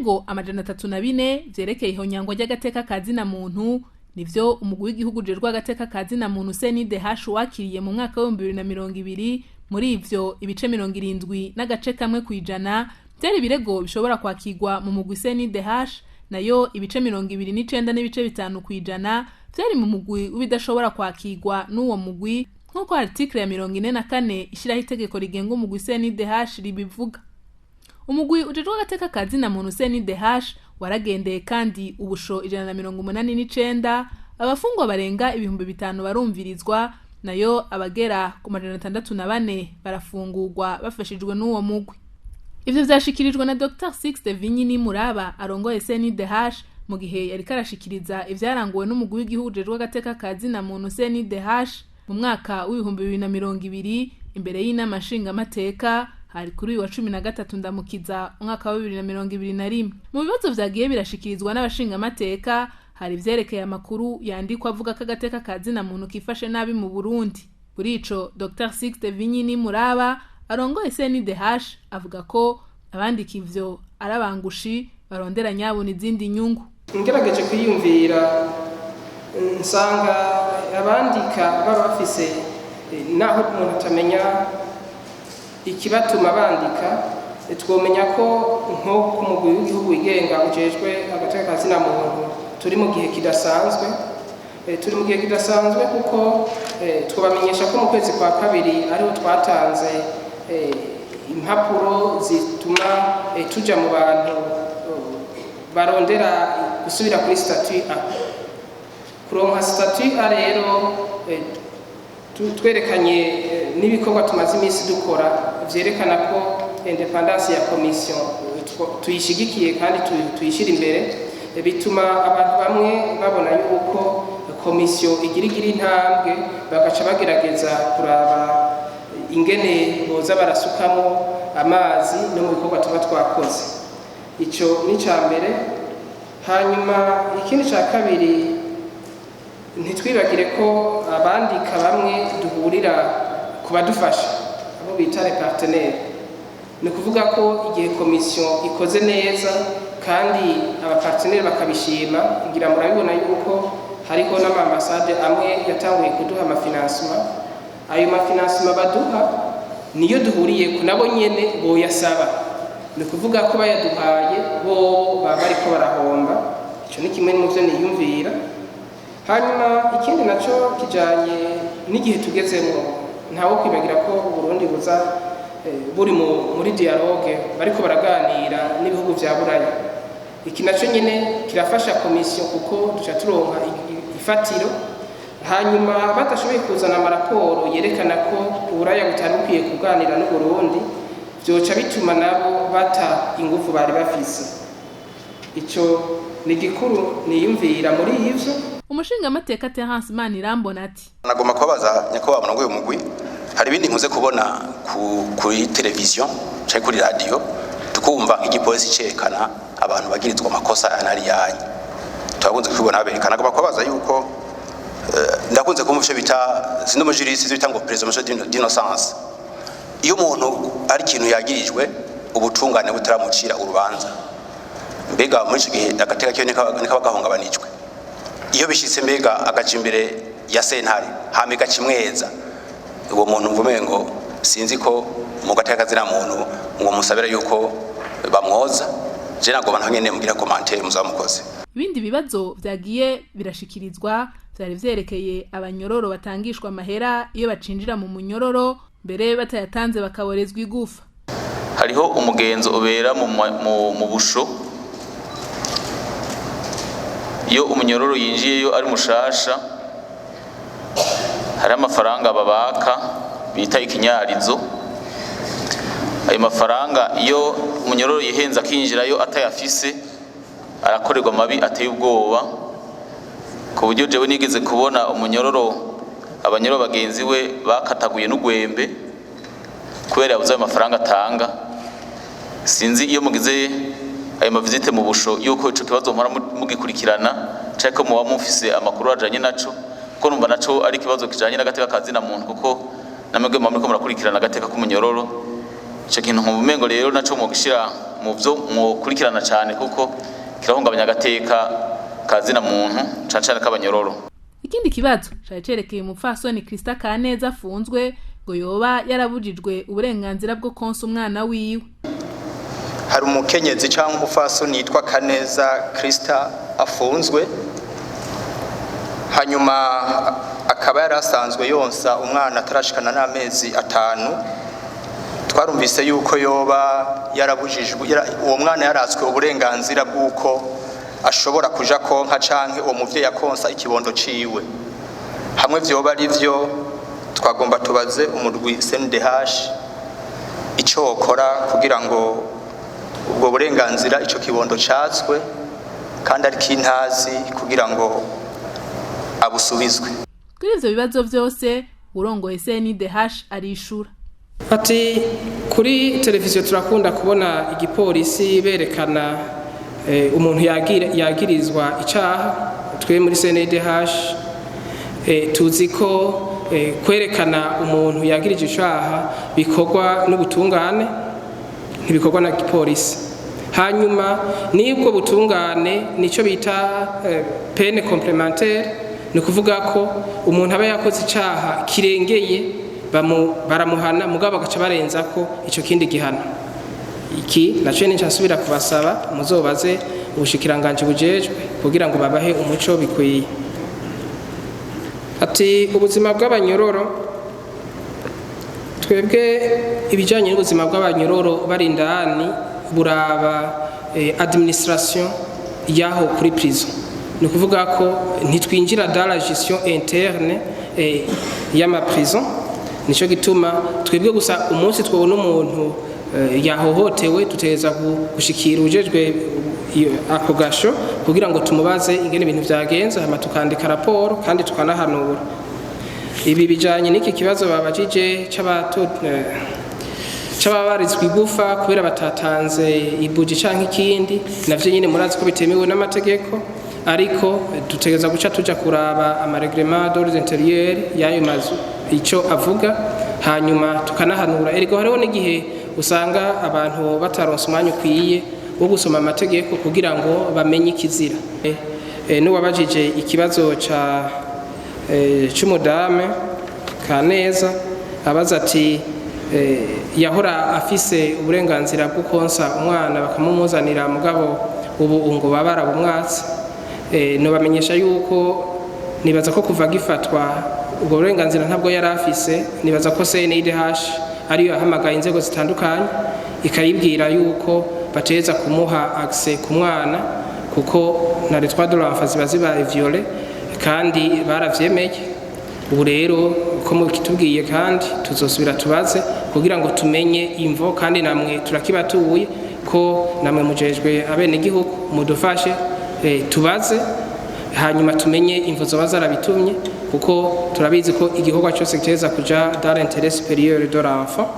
ibirego 304 vyerekeye ihonyangwa ry'agateka kazina muntu nivyo umugwi w'igihugu ujejwe agateka kazina muntu CNDH wakiriye mu mwaka wa 2020. Muri ivyo ibice 70 n'agace kamwe kwijana byari ibirego bishobora kwakirwa mu mugwi CNDH, nayo ibice 29 n'ibice 5 kwijana byari mu mugwi ubidashobora kwakirwa n'uwo mugwi, nkuko article ya 44 ishiraho itegeko rigenga umugwi CNDH ribivuga. Umugwi ujejwe agateka kazina muntu CNDH waragendeye kandi ubusho 189, abafungwa barenga 5,000 barumvirizwa, nayo abagera ku 604 barafungurwa bafashijwe n'uwo mugwi. Ivyo vyashikirijwe na Dr. Sixte Vinyini Muraba arongoye CNDH mu gihe yari karashikiriza ivyaranguwe n'umugwi w'igihugu ujejwe agateka kazina muntu CNDH mu mwaka wa 2020 imbere y'inama nshingamateka hari kuri wa 13 ndamukiza umwaka wa 2021. Mu bibazo vyagiye birashikirizwa n'abashingamateka hari vyerekeye amakuru yandikwa avuga ko agateka kazina muntu kifashe nabi mu Burundi. Kuri ico Dr. Sixte Vinyini Muraba arongoye CNDH avuga ko abandika ivyo arabangushi barondera nyabona izindi nyungu. Ngerageje kwiyumvira nsanga abandika baba bafise naho umuntu atamenya ikibatuma bandika, twomenya ko nko ku mugwi w'igihugu wigenga ujejwe agateka kazina muntu turi mu gihe kidasanzwe. Turi mu gihe kidasanzwe kuko twabamenyesha ko mu kwezi kwa kabiri ariho twatanze impapuro zituma tuja mu bantu barondera gusubira kuri statut A. Kuronka statut A rero twerekanye n'ibikorwa tumaze iminsi dukora vyerekana ko independance ya commission tuyishigikiye kandi tuyishira imbere, bituma abantu bamwe babona yuko commission igira intambwe bagaca bagerageza kuraba ingene boza barasukamo amazi no mu bikorwa tuba twakoze. Ico ni cambere. Hanyuma ikindi ca kabiri, ntitwibagire ko abandika bamwe duhurira kubadufasha abo bita les partenaires. Ni kuvuga ko igihe commission ikoze neza kandi aba partenaires bakabishima, ngira murabibona yuko hariho n'amambasade amwe yatanguye kuduha amafinansima. Ayo mafinansima baduha niyo duhuriye ku nabo nyene boyasaba. Ni kuvuga ko bayaduhaye bo baba bariko barahomba. Ico ni kimwe mu byo niyumvira. Hanyuma ikindi naco kijanye n'igihe tugezemo, ntawo kwibagira ko Burundi buza buri muri dialogue bariko baraganira n'ibihugu vya Buraya. Iki naco nyene kirafasha commission kuko duca turonka ifatiro. Hanyuma batashoboye kuzana amaraporo yerekana ko Buraya butari bukwiye kuganira n'u Burundi, byoca bituma nabo bata ingufu bari bafise. Ico ni gikuru niyumvira muri ivyo. Umushingamateka Terence Manirambona ati: Nagomba kubabaza nyakubahwa murongoye umugwi, hari ibindi nkuze kubona kuri televiziyo cyangwa kuri radio tukumva igipolisi cerekana abantu bagirizwa amakosa anari yanyu. Twakunze kubibona aberekana. Nagomba kubabaza yuko ndakunze kumva icyo bita sino mujurisi bita ngo presumption d'innocence. Iyo umuntu ari ikintu yagirijwe ubutungane butaramucira urubanza, mbega muri icyo gihe agateka cyo nikaba gahungabanijwe. Iyo bishitse mbega agaca imbere ya sentare hamiga kimweza, uwo muntu mvume ngo sinzi ko mu gateka kazina muntu ngo musabira yuko bamwoza. Je nagomba ntanyene mugira commentaire muzamukoze. Ibindi bibazo vyagiye birashikirizwa vyari vyerekeye abanyororo batangishwa amahera iyo bacinjira mu munyororo, mbere batayatanze bakaborezwa igufa. Hariho umugenzo ubera mu busho, iyo umunyororo yinjiyeyo ari mushasha hari amafaranga babaka bita ikinyarizo. Ayo mafaranga iyo umunyororo yihenza akinjirayo atayafise arakorerwa mabi ateye ubwoba, ku buryo jewe nigeze kubona umunyororo abanyororo bagenzi we bakataguye n'ugwembe kubera yabuze ayo mafaranga atanga. Sinzi iyo mugize ayo mavizite mu busho yuko ico kibazo mpora mugikurikirana cyako muba mufise amakuru ajanye naco, ko numva naco ari kibazo kijanye n'agateka kazina muntu, kuko namwe muriko murakurikirana agateka k'umunyororo. Ico kintu nkubumengo rero naco mu gishira mu byo mukurikirana cyane kuko kirahungabanya agateka kazina muntu cyane k'abanyororo. Ikindi kibazo cerekeye umupfasoni Krista Kaneza afunzwe ngo yoba yarabujijwe uburenganzira bwo konsa umwana wiwe. Hari umukenyezi cyangwa umupfasoni yitwa Kaneza Krista afunzwe, hanyuma akaba yarasanzwe yonsa umwana atarashikana n'amezi 5. Twarumvise yuko yoba yarabujijwe, uwo mwana yaratswe uburenganzira bw'uko ashobora kuja konka canke uwo muvyeyi akonsa ikibondo ciwe. Hamwe vyoba ari vyo, twagomba tubaze umurwi CNDH ico okora kugira ngo ubwo burenganzira ico kibondo catswe kandi ari kintazi kugira ngo abusubizwe. Kuri ivyo bibazo vyose urongoye CNDH arishura ati kuri televiziyo turakunda kubona igipolisi berekana umuntu yagirizwa icaha. Twe muri CNDH tuzi ko kwerekana umuntu yagirije icaha bikorwa n'ubutungane, ntibikorwa na gipolisi. Hanyuma nibwo butungane nico bita peine complémentaire, ni kuvuga ko umuntu aba yakoze icaha kirengeye baramuhana mugabo bagaca barenza ko ico kindi gihano. Iki naco ni nsubira kubasaba muzobaze ubushikiranganje bujejwe kugira ngo babahe umuco bikwiye. Ati ubuzima bw'abanyororo, twebwe ibijanye n'ubuzima bw'abanyororo bari indani buraba administration yaho kuri prison. Ni kuvuga ko ntitwinjira dans la gestion interne y'ama prison. Nico gituma twebwe gusa umunsi twabona umuntu yahohotewe tuteza gushikira ujejwe ako gasho kugira ngo tumubaze ingene ibintu vyagenze, hama tukandika raporo kandi tukanahanura. Ibi bijanye n'iki kibazo babajije c'ababarizwa igufa kubera batatanze ibuji canke ikindi, navyo nyine murazi ko bitemewe n'amategeko, ariko dutegeza guca tuja kuraba amareglement d'ordre intérieur y'ayo mazu ico avuga, hanyuma tukanahanura. Eriko hariho n'igihe usanga abantu bataronse umwanya ukwiye wo gusoma amategeko kugira ngo bamenye ikizira. N'uwabajije ikibazo c'umudame Kaneza abaza ati yahora afise uburenganzira bwo konsa umwana bakamumuzanira mugabo ubu ngo babara bumwatsi. No bamenyesha yuko nibaza ko kuva gifatwa ubwo burenganzira ntabwo yari afise. Nibaza ko CNDH ariyo yahamagaye inzego zitandukanye ikayibwira yuko bateza kumuha accès ku mwana kuko na les droits de l'enfant ziba violé kandi baravyemeye. Ubu rero ko mukitubwiye kandi tuzosubira tubaze kugira ngo tumenye imvo, kandi namwe turakibatuye ko namwe mujejwe abene gihugu mudufashe tubaze hanyuma tumenye imvo zoba zarabitumye, kuko turabizi ko igikorwa cyose kiteza kuja dans l'intérêt supérieur de l'enfant.